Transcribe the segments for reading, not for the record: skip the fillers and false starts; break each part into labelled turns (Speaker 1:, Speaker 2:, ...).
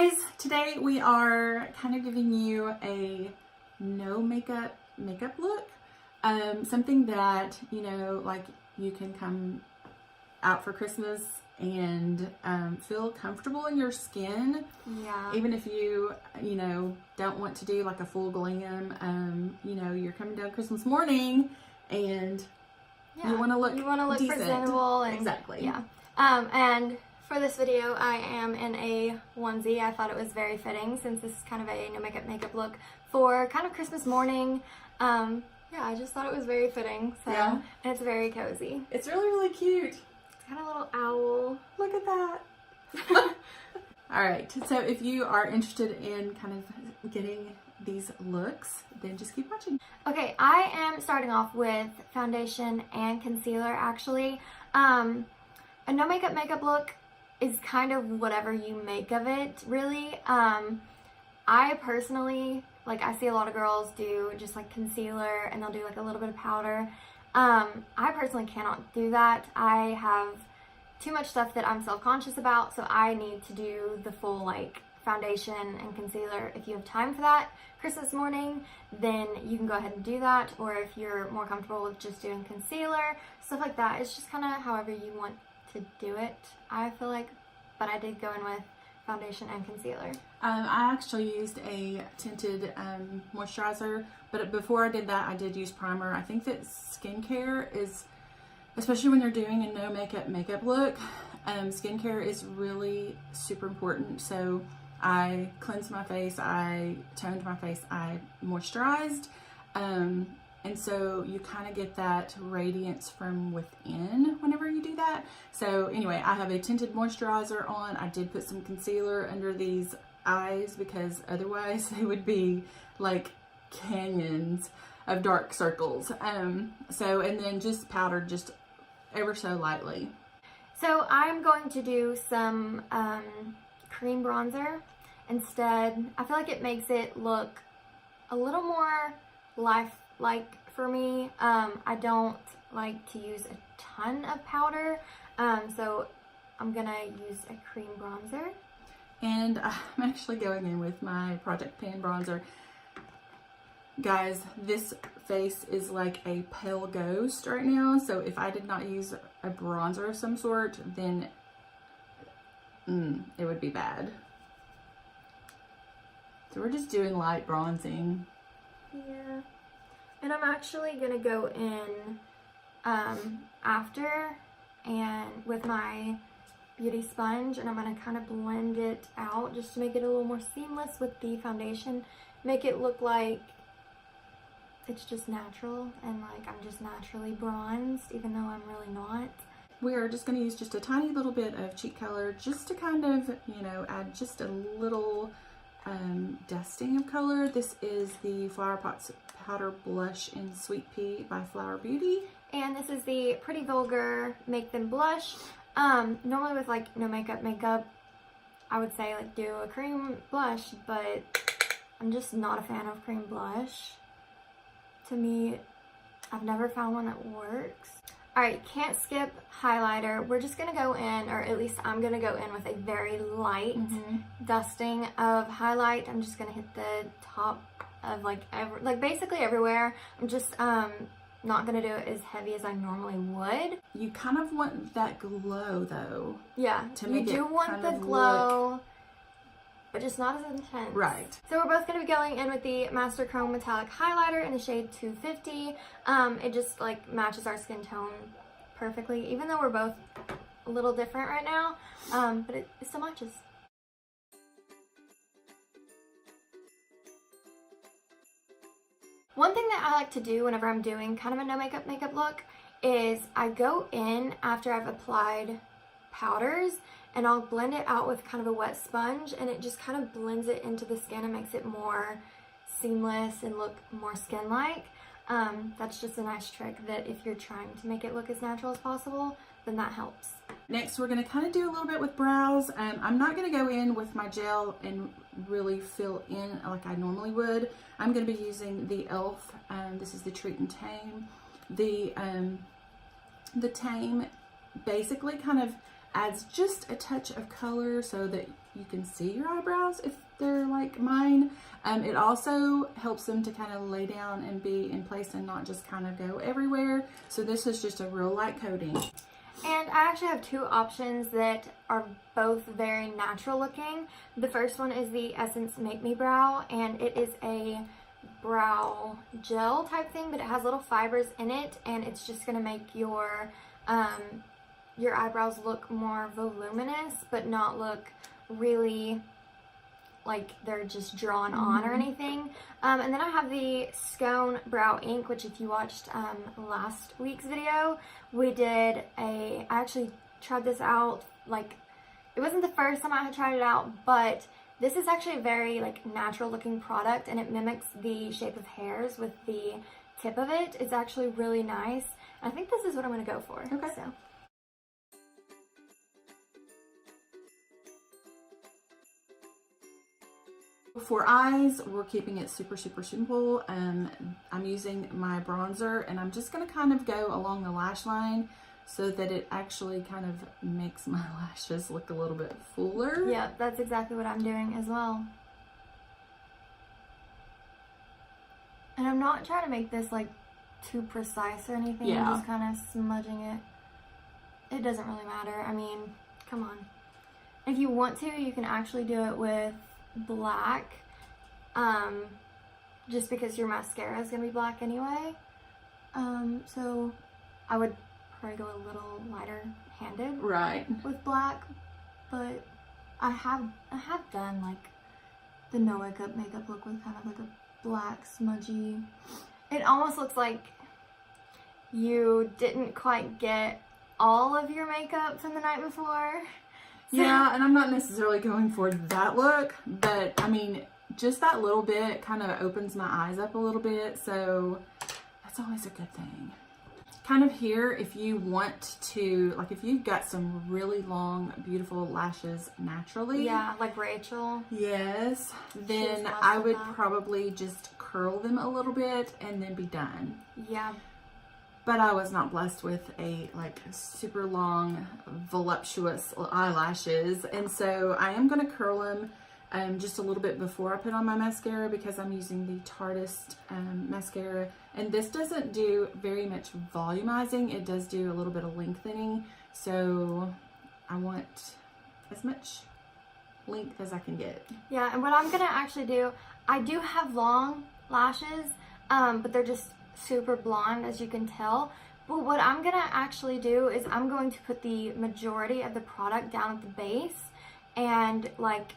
Speaker 1: guys, today we are kind of giving you a no makeup look. Something that, you know, like you can come out for Christmas and feel comfortable in your skin.
Speaker 2: Yeah.
Speaker 1: Even if you know, don't want to do like a full glam, you know, you're coming down Christmas morning and you want to look decent.
Speaker 2: Presentable. And,
Speaker 1: exactly.
Speaker 2: Yeah. And for this video, I am in a onesie. I thought it was very fitting since this is kind of a no makeup look for kind of Christmas morning. Yeah, I just thought it was very fitting. So,
Speaker 1: yeah.
Speaker 2: And it's very cozy.
Speaker 1: It's really, really cute.
Speaker 2: It's got a little owl.
Speaker 1: Look at that. All right, so if you are interested in kind of getting these looks, then just keep watching.
Speaker 2: Okay, I am starting off with foundation and concealer actually. A no makeup look is kind of whatever you make of it, really. I personally, like, I see a lot of girls do just like concealer and they'll do like a little bit of powder. I personally cannot do that. I have too much stuff that I'm self-conscious about, so I need to do the full like foundation and concealer. If you have time for that Christmas morning, then you can go ahead and do that, or if you're more comfortable with just doing concealer, stuff like that. It's just kind of however you want to do it, I feel like, but I did go in with foundation and concealer.
Speaker 1: I actually used a tinted moisturizer, but before I did that, I did use primer. I think that skincare is, especially when you're doing a no makeup look, skincare is really super important. So I cleansed my face, I toned my face, I moisturized, and so you kind of get that radiance from within whenever you do that. So anyway, I have a tinted moisturizer on. I did put some concealer under these eyes because otherwise they would be like canyons of dark circles. And then just powdered just ever so lightly.
Speaker 2: So I'm going to do some cream bronzer instead. I feel like it makes it look a little more lifelike for me. I don't like to use a ton of powder, so I'm gonna use a cream bronzer.
Speaker 1: And I'm actually going in with my Project Pan bronzer. Guys, this face is like a pale ghost right now, so if I did not use a bronzer of some sort, then it would be bad. So we're just doing light bronzing.
Speaker 2: Yeah. And I'm actually gonna go in after and with my beauty sponge, and I'm gonna kind of blend it out just to make it a little more seamless with the foundation. Make it look like it's just natural and like I'm just naturally bronzed, even though I'm really not.
Speaker 1: We are just going to use just a tiny little bit of cheek color just to kind of, you know, add just a little dusting of color. This is the Flower Pots Powder Blush in Sweet Pea by Flower Beauty.
Speaker 2: And this is the Pretty Vulgar Make Them Blush. Normally with like no makeup, I would say like do a cream blush, but I'm just not a fan of cream blush. To me, I've never found one that works. Alright, can't skip highlighter. We're just gonna go in, or at least I'm gonna go in with a very light dusting of highlight. I'm just gonna hit the top of like basically everywhere. I'm just not gonna do it as heavy as I normally would.
Speaker 1: You kind of want that glow though.
Speaker 2: Yeah,
Speaker 1: to make
Speaker 2: you do want the glow, but just not as intense.
Speaker 1: Right.
Speaker 2: So we're both going to be going in with the Master Chrome Metallic Highlighter in the shade 250. It just like matches our skin tone perfectly, even though we're both a little different right now, but it still matches. One thing that I like to do whenever I'm doing kind of a no makeup look is I go in after I've applied powders and I'll blend it out with kind of a wet sponge, and it just kind of blends it into the skin and makes it more seamless and look more skin-like. That's just a nice trick that if you're trying to make it look as natural as possible, then that helps.
Speaker 1: Next, we're going to kind of do a little bit with brows. I'm not going to go in with my gel and really fill in like I normally would. I'm going to be using the e.l.f. This is the Treat and Tame. The Tame basically kind of adds just a touch of color so that you can see your eyebrows if they're like mine. It also helps them to kind of lay down and be in place and not just kind of go everywhere. So this is just a real light coating.
Speaker 2: And I actually have two options that are both very natural looking. The first one is the Essence Make Me Brow, and it is a brow gel type thing, but it has little fibers in it, and it's just going to make your eyebrows look more voluminous, but not look really like they're just drawn on or anything. And then I have the Scone Brow Ink, which if you watched last week's video, I actually tried this out. Like, it wasn't the first time I had tried it out, but this is actually a very like natural looking product, and it mimics the shape of hairs with the tip of it. It's actually really nice. I think this is what I'm going to go for.
Speaker 1: Okay.
Speaker 2: So.
Speaker 1: For eyes, we're keeping it super simple. I'm using my bronzer, and I'm just going to kind of go along the lash line so that it actually kind of makes my lashes look a little bit fuller.
Speaker 2: Yeah, that's exactly what I'm doing as well. And I'm not trying to make this like too precise or anything.
Speaker 1: Yeah.
Speaker 2: I'm just kind of smudging it. It doesn't really matter. I mean, come on. If you want to, you can actually do it with black, just because your mascara is gonna be black anyway. So I would probably go a little lighter handed
Speaker 1: Right.
Speaker 2: with black, but I have done like the no makeup look with kind of like a black smudgy. It almost looks like you didn't quite get all of your makeup from the night before.
Speaker 1: Yeah, and I'm not necessarily going for that look, but I mean, just that little bit kind of opens my eyes up a little bit, so that's always a good thing. Kind of here, if you want to, like if you've got some really long, beautiful lashes naturally.
Speaker 2: Yeah, like Rachel.
Speaker 1: Yes, then
Speaker 2: blessed
Speaker 1: I
Speaker 2: with
Speaker 1: would
Speaker 2: that.
Speaker 1: probably just curl them a little bit and then be done.
Speaker 2: Yeah.
Speaker 1: But I was not blessed with a like super long, voluptuous eyelashes. And so I am going to curl them just a little bit before I put on my mascara, because I'm using the Tarteist mascara. And this doesn't do very much volumizing. It does do a little bit of lengthening. So I want as much length as I can get.
Speaker 2: Yeah, and what I'm going to actually do, I do have long lashes, but they're just super blonde, as you can tell. But what I'm gonna actually do is I'm going to put the majority of the product down at the base, and like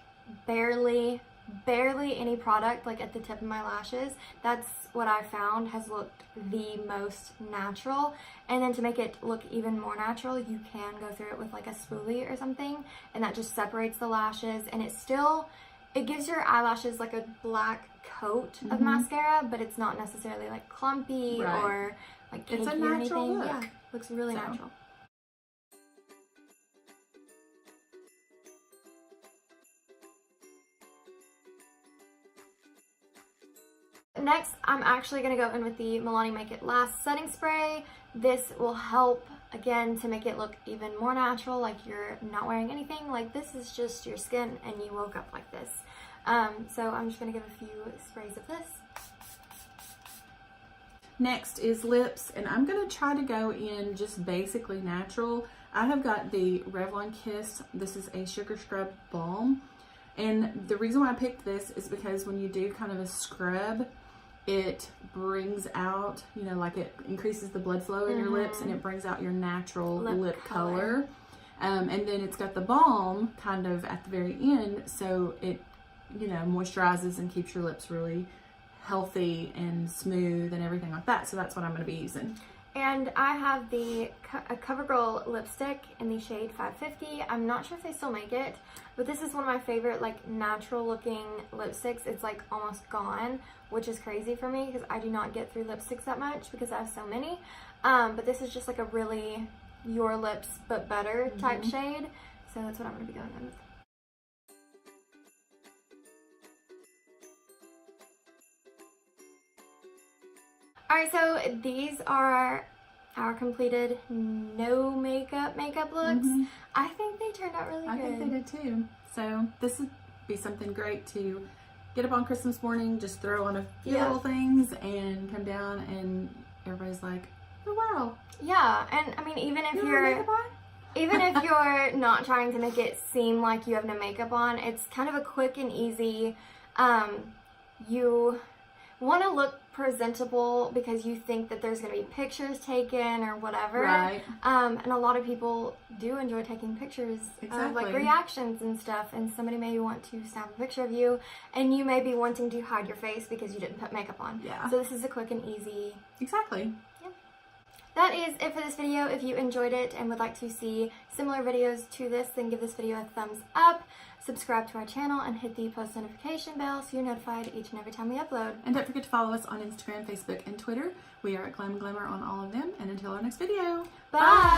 Speaker 2: barely any product like at the tip of my lashes. That's what I found has looked the most natural. And then to make it look even more natural, you can go through it with like a spoolie or something, and that just separates the lashes, and it gives your eyelashes like a black coat of mascara, but it's not necessarily like clumpy or like cakey
Speaker 1: it's a
Speaker 2: or
Speaker 1: natural
Speaker 2: anything.
Speaker 1: look.
Speaker 2: Yeah, looks really natural. Next, I'm actually going to go in with the Milani Make It Last setting spray. This will help, again, to make it look even more natural, like you're not wearing anything. Like this is just your skin and you woke up like this. So I'm just going to give a few sprays of this.
Speaker 1: Next is lips, and I'm going to try to go in just basically natural. I have got the Revlon Kiss. This is a sugar scrub balm. And the reason why I picked this is because when you do kind of a scrub, it brings out, you know, like it increases the blood flow in your lips, and it brings out your natural lip color. And then it's got the balm kind of at the very end, so it, you know, moisturizes and keeps your lips really healthy and smooth and everything like that. So that's what I'm going to be using.
Speaker 2: And I have a CoverGirl lipstick in the shade 550. I'm not sure if they still make it, but this is one of my favorite like natural looking lipsticks. It's like almost gone, which is crazy for me because I do not get through lipsticks that much because I have so many. But this is just like a really your lips but better type shade. So that's what I'm going to be going with. Alright, so these are our completed no makeup looks. I think they turned out really good.
Speaker 1: I think they did too. So this would be something great to get up on Christmas morning, just throw on a few little things and come down and everybody's like, oh wow.
Speaker 2: Yeah, and I mean, even if you're not trying to make it seem like you have no makeup on, it's kind of a quick and easy, you want to look presentable because you think that there's going to be pictures taken or whatever.
Speaker 1: Right.
Speaker 2: And a lot of people do enjoy taking pictures of like reactions and stuff, and somebody may want to snap a picture of you and you may be wanting to hide your face because you didn't put makeup on.
Speaker 1: Yeah.
Speaker 2: So this is a quick and easy.
Speaker 1: Exactly.
Speaker 2: That is it for this video. If you enjoyed it and would like to see similar videos to this, then give this video a thumbs up, subscribe to our channel, and hit the post notification bell so you're notified each and every time we upload.
Speaker 1: And don't forget to follow us on Instagram, Facebook, and Twitter. We are at Glam and Glamour on all of them. And until our next video,
Speaker 2: bye!